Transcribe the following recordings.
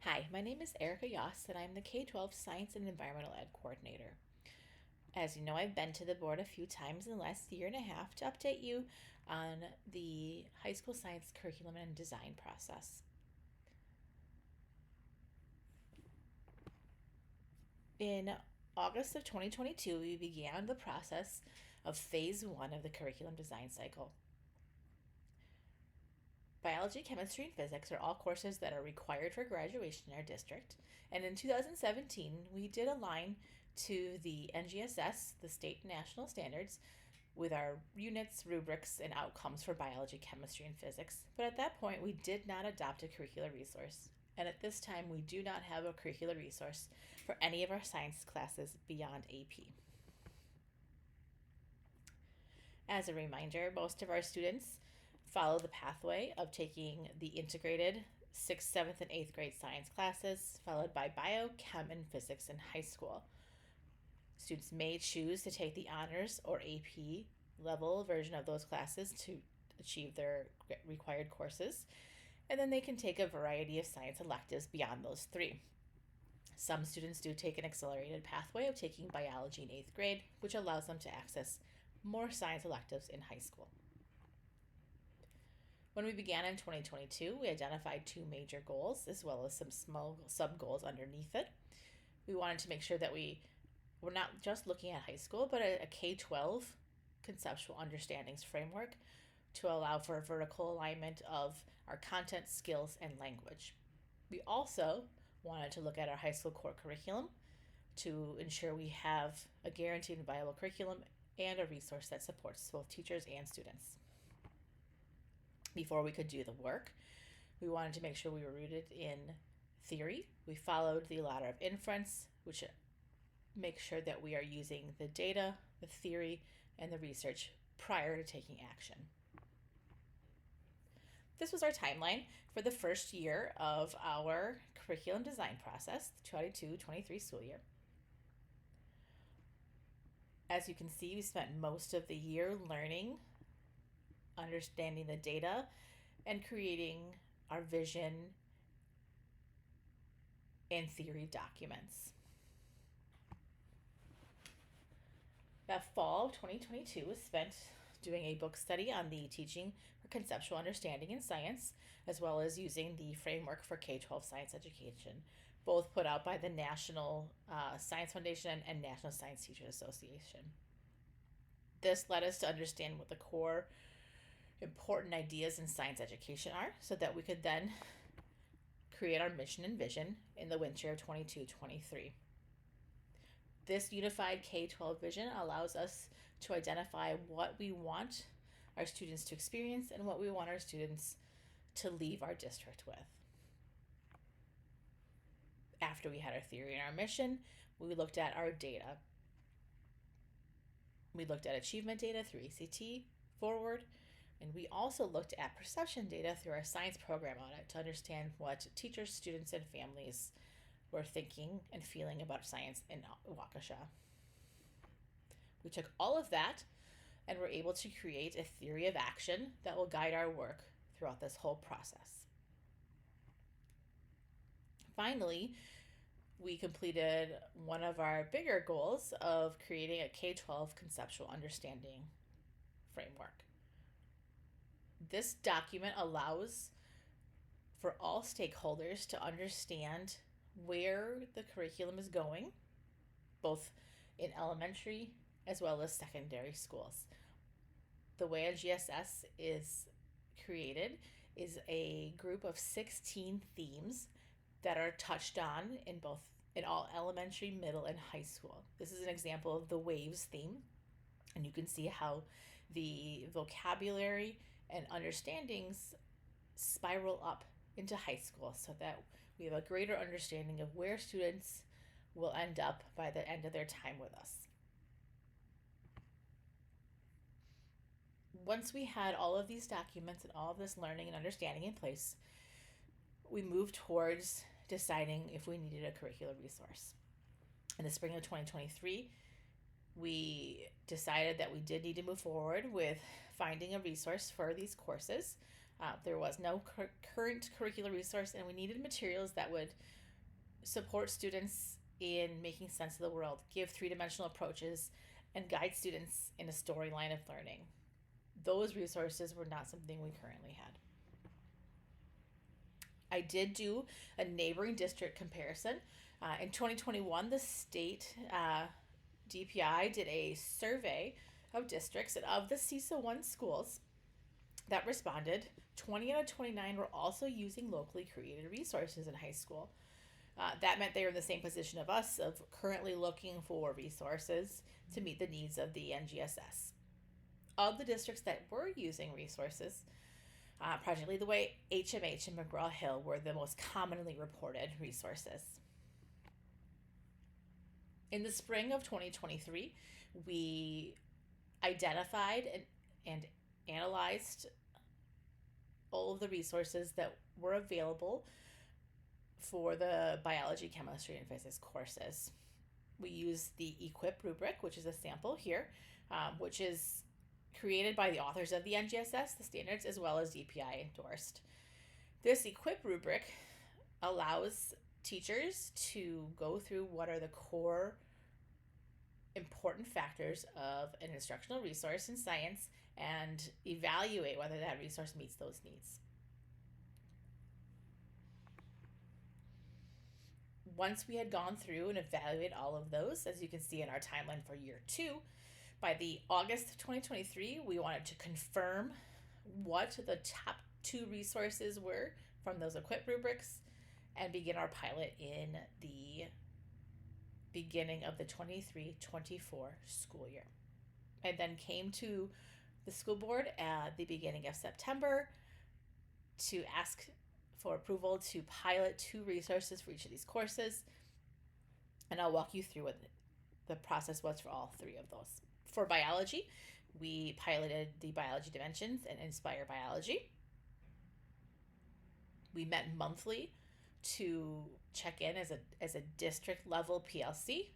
Hi, my name is Erica Yoss, and I'm the K-12 Science and Environmental Ed Coordinator. As you know, I've been to the board a few times in the last year and a half to update you on the high school science curriculum and design process. In August of 2022, we began the process of phase one of the curriculum design cycle. Biology, chemistry, and physics are all courses that are required for graduation in our district. And in 2017, we did align to the NGSS, the state and national standards, with our units, rubrics, and outcomes for biology, chemistry, and physics. But at that point, we did not adopt a curricular resource. And at this time, we do not have a curricular resource for any of our science classes beyond AP. As a reminder, most of our students follow the pathway of taking the integrated 6th, 7th, and 8th grade science classes, followed by bio, chem, and physics in high school. Students may choose to take the honors or AP level version of those classes to achieve their required courses, and then they can take a variety of science electives beyond those three. Some students do take an accelerated pathway of taking biology in 8th grade, which allows them to access more science electives in high school. When we began in 2022, we identified two major goals as well as some small sub goals underneath it. We wanted to make sure that we're not just looking at high school, but a K 12 conceptual understandings framework to allow for a vertical alignment of our content, skills, and language. We also wanted to look at our high school core curriculum to ensure we have a guaranteed and viable curriculum and a resource that supports both teachers and students. Before we could do the work, we wanted to make sure we were rooted in theory. We followed the ladder of inference, which makes sure that we are using the data, the theory, and the research prior to taking action. This was our timeline for the first year of our curriculum design process, the 22-23 school year. As you can see, we spent most of the year learning, understanding the data, and creating our vision and theory documents. That fall of 2022 was spent doing a book study on the teaching for conceptual understanding in science, as well as using the framework for K-12 science education, both put out by the National Science Foundation and National Science Teachers Association. This led us to understand what the core important ideas in science education are, so that we could then create our mission and vision in the winter of 22-23. This unified K-12 vision allows us to identify what we want our students to experience and what we want our students to leave our district with. After we had our theory and our mission, we looked at our data. We looked at achievement data through ACT, Forward, and we also looked at perception data through our science program audit to understand what teachers, students, and families were thinking and feeling about science in Waukesha. We took all of that and were able to create a theory of action that will guide our work throughout this whole process. Finally, we completed one of our bigger goals of creating a K-12 conceptual understanding framework. This document allows for all stakeholders to understand where the curriculum is going, both in elementary as well as secondary schools. The way NGSS is created is a group of 16 themes that are touched on in all elementary, middle, and high school. This is an example of the WAVES theme, and you can see how the vocabulary and understandings spiral up into high school so that we have a greater understanding of where students will end up by the end of their time with us. Once we had all of these documents and all of this learning and understanding in place, we moved towards deciding if we needed a curricular resource. In the spring of 2023, we decided that we did need to move forward with finding a resource for these courses. There was no current curricular resource, and we needed materials that would support students in making sense of the world, give three-dimensional approaches, and guide students in a storyline of learning. Those resources were not something we currently had. I did do a neighboring district comparison. In 2021, the state DPI did a survey of districts, and of the CESA 1 schools that responded, 20 out of 29 were also using locally created resources in high school. That meant they were in the same position of us, of currently looking for resources to meet the needs of the NGSS. Of the districts that were using resources, Project Lead the Way, HMH, and McGraw Hill were the most commonly reported resources. In the spring of 2023, we identified and analyzed all of the resources that were available for the biology, chemistry, and physics courses. We used the EQUIP rubric, which is a sample here, which is created by the authors of the NGSS, the standards, as well as DPI endorsed. This EQUIP rubric allows teachers to go through what are the core important factors of an instructional resource in science and evaluate whether that resource meets those needs. Once we had gone through and evaluated all of those, as you can see in our timeline for year 2, by the August of 2023, we wanted to confirm what the top 2 resources were from those EQUIP rubrics and begin our pilot in the beginning of the 23-24 school year. I then came to the school board at the beginning of September to ask for approval to pilot 2 resources for each of these courses, and I'll walk you through what the process was for all 3 of those. For biology, we piloted the Biology Dimensions and Inspire Biology. We met monthly to check in as a district level PLC,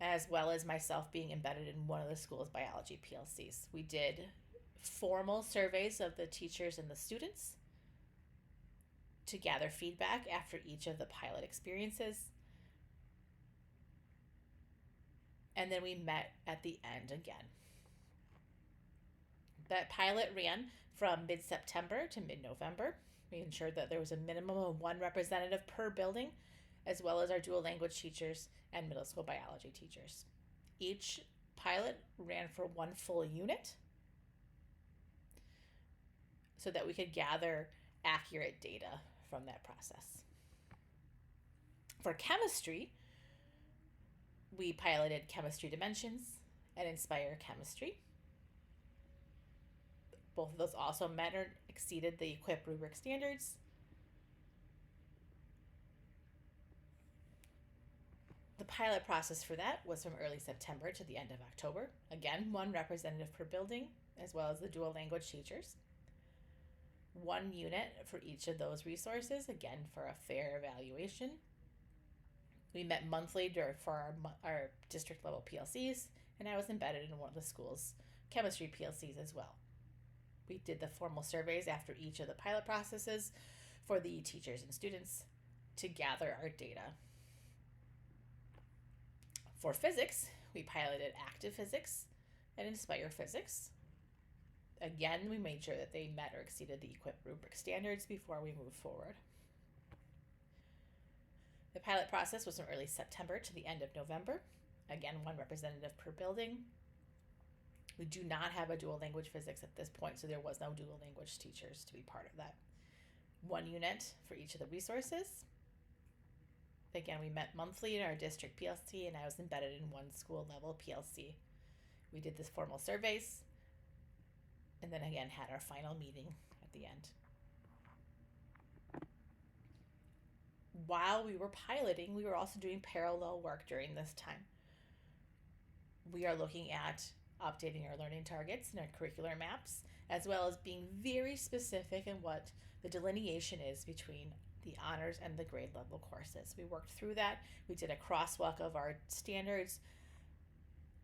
as well as myself being embedded in one of the school's biology PLCs. We did formal surveys of the teachers and the students to gather feedback after each of the pilot experiences. And then we met at the end again. That pilot ran from mid-September to mid-November. We ensured that there was a minimum of 1 representative per building, as well as our dual language teachers and middle school biology teachers. Each pilot ran for 1 full unit so that we could gather accurate data from that process. For chemistry, we piloted Chemistry Dimensions and Inspire Chemistry. Both of those also met or exceeded the EQUIP rubric standards. The pilot process for that was from early September to the end of October. Again, 1 representative per building, as well as the dual language teachers. 1 unit for each of those resources, again, for a fair evaluation. We met monthly for our district level PLCs, and I was embedded in one of the school's chemistry PLCs as well. We did the formal surveys after each of the pilot processes for the teachers and students to gather our data. For physics, we piloted Active Physics and Inspire Physics. Again, we made sure that they met or exceeded the EQUIP rubric standards before we moved forward. The pilot process was from early September to the end of November. Again, 1 representative per building. We do not have a dual language physics at this point, so there was no dual language teachers to be part of that. 1 unit for each of the resources. Again, we met monthly in our district PLC, and I was embedded in 1 school level PLC. We did this formal surveys, and then again had our final meeting at the end. While we were piloting, we were also doing parallel work during this time. We are looking at updating our learning targets and our curricular maps, as well as being very specific in what the delineation is between the honors and the grade level courses. We worked through that. We did a crosswalk of our standards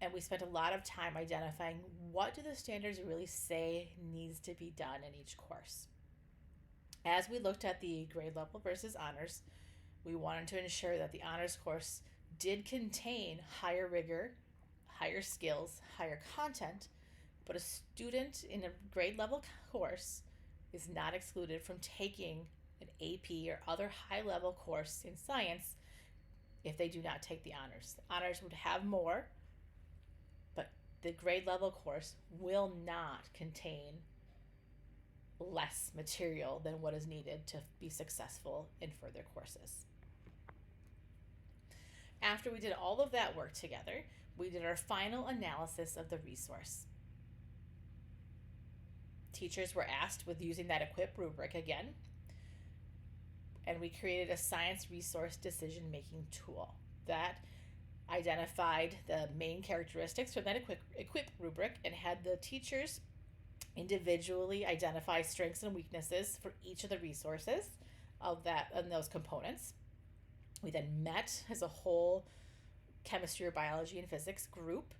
And we spent a lot of time identifying what do the standards really say needs to be done in each course. As we looked at the grade level versus honors, we wanted to ensure that the honors course did contain higher rigor, higher skills, higher content, but a student in a grade level course is not excluded from taking an AP or other high level course in science if they do not take the honors. The honors would have more, but the grade level course will not contain less material than what is needed to be successful in further courses. After we did all of that work together, we did our final analysis of the resource. Teachers were asked with using that equip rubric again, and we created a science resource decision making tool that identified the main characteristics from that equip rubric and had the teachers individually identify strengths and weaknesses for each of the resources of that and those components. We then met as a whole chemistry or biology and physics group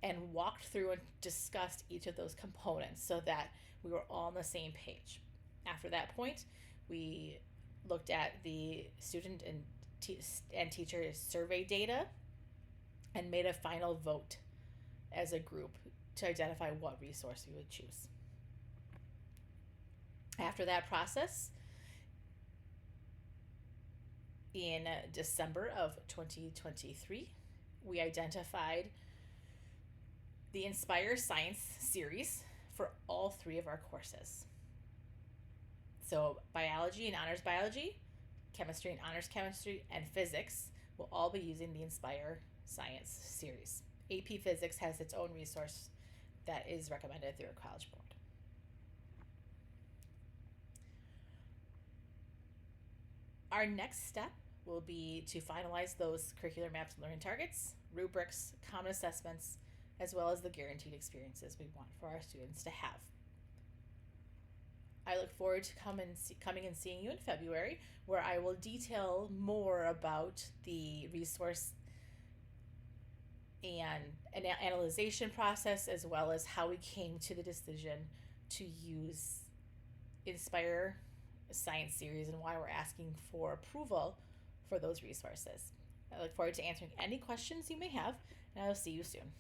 and walked through and discussed each of those components so that we were all on the same page. After that point, we looked at the student and teacher survey data and made a final vote as a group to identify what resource we would choose. After that process, in December of 2023, we identified the Inspire Science series for all 3 of our courses. So biology and honors biology, chemistry and honors chemistry, and physics will all be using the Inspire Science series. AP Physics has its own resource that is recommended through a College Board. Our next step will be to finalize those curricular maps and learning targets, rubrics, common assessments, as well as the guaranteed experiences we want for our students to have. I look forward to coming and seeing you in February, where I will detail more about the resource and an analyzation process, as well as how we came to the decision to use Inspire Science series and why we're asking for approval for those resources. I look forward to answering any questions you may have, and I will see you soon.